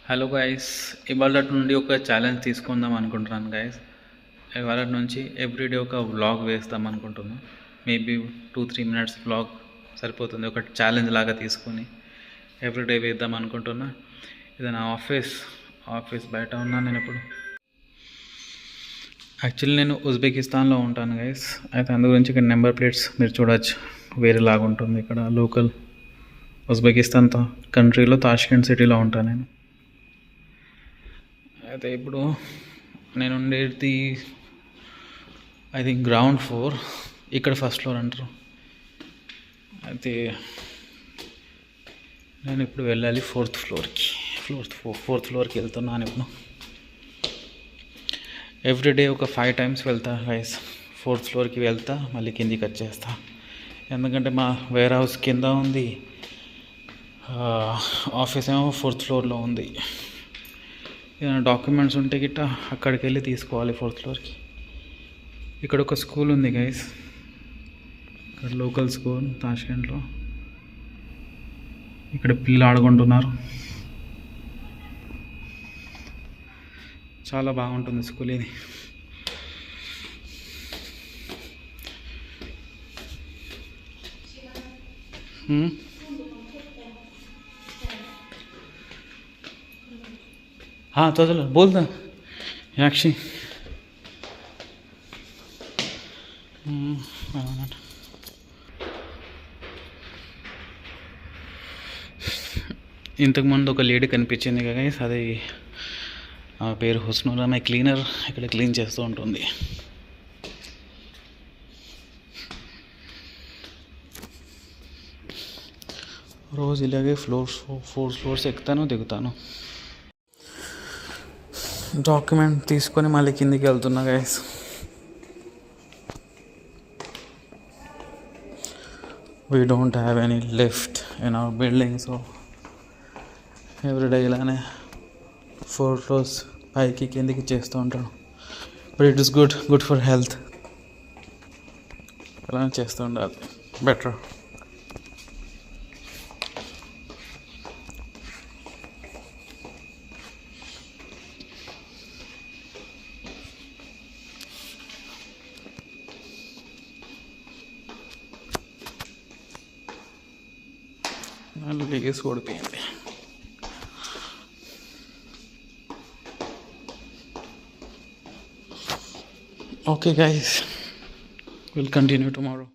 Hello guys, ఇవాళ నుండి ఒక ఛాలెంజ్ తీసుకుందాం అనుకుంటున్నాను గైస్. ఇవాళ నుంచి ఎవ్రీడే ఒక వ్లాగ్ వేస్తాం అనుకుంటున్నాను. మేబీ 2-3 మినిట్స్ వ్లాగ్ సరిపోతుంది. ఒక ఛాలెంజ్ లాగా తీసుకొని ఎవ్రీడే వేద్దాం అనుకుంటున్నా. ఇది నా ఆఫీస్ బయట ఉన్నాను నేను ఇప్పుడు. యాక్చువల్లీ నేను ఉజ్బెకిస్తాన్లో ఉంటాను గైస్. అయితే అందు గురించి ఇక్కడ నెంబర్ ప్లేట్స్ మీరు చూడొచ్చు, వేరేలాగా ఉంటుంది. ఇక్కడ లోకల్ ఉజ్బెకిస్తాన్ కంట్రీలో తాష్కెంట్ సిటీలో ఉంటాను నేను. అయితే ఇప్పుడు నేను ఉండేది ఐ థింక్ గ్రౌండ్ ఫ్లోర్, ఇక్కడ ఫస్ట్ ఫ్లోర్ అంటారు. అయితే నేను ఇప్పుడు వెళ్ళాలి ఫోర్త్ ఫ్లోర్కి వెళ్తున్నాను ఇప్పుడు. ఎవ్రీడే ఒక 5 times వెళ్తా గైస్. ఫోర్త్ ఫ్లోర్కి వెళ్తా, మళ్ళీ కిందికి వచ్చేస్తా. ఎందుకంటే మా వేర్ హౌస్ కింద ఉంది, ఆఫీస్ ఏమో 4th ఫ్లోర్లో ఉంది. ఏదైనా డాక్యుమెంట్స్ ఉంటే గిట్ట అక్కడికి వెళ్ళి తీసుకోవాలి 4th ఫ్లోర్కి. ఇక్కడ ఒక స్కూల్ ఉంది గైస్, ఇక్కడ లోకల్ స్కూల్ తాష్కెంట్లో. ఇక్కడ పిల్లలు ఆడుకుంటున్నారు. చాలా బాగుంటుంది స్కూల్ ఇది. हाँ तो चलो बोल दा याक्षी. ఇంతకుముందు ఒక లేడీ కనిపించింది కదా, అది ఆ పేరు హుస్నుల్. ఆమె క్లీనర్, ఇక్కడ క్లీన్ చేస్తూ ఉంటుంది. రోజు ఇలాగే 4 ఫ్లోర్స్ ఎక్కుతాను దిగుతాను. డాక్యుమెంట్ తీసుకొని మళ్ళీ కిందికి వెళ్తున్నా guys. We don't have any lift in our building, so everyday ఇలానే 4 floors పైకి కిందికి చేస్తూ ఉంటాను. But it is good for health. అలానే చేస్తూ ఉండాలి, బెటర్. లేసి ఓడిపోయింది. Okay guys, will continue tomorrow.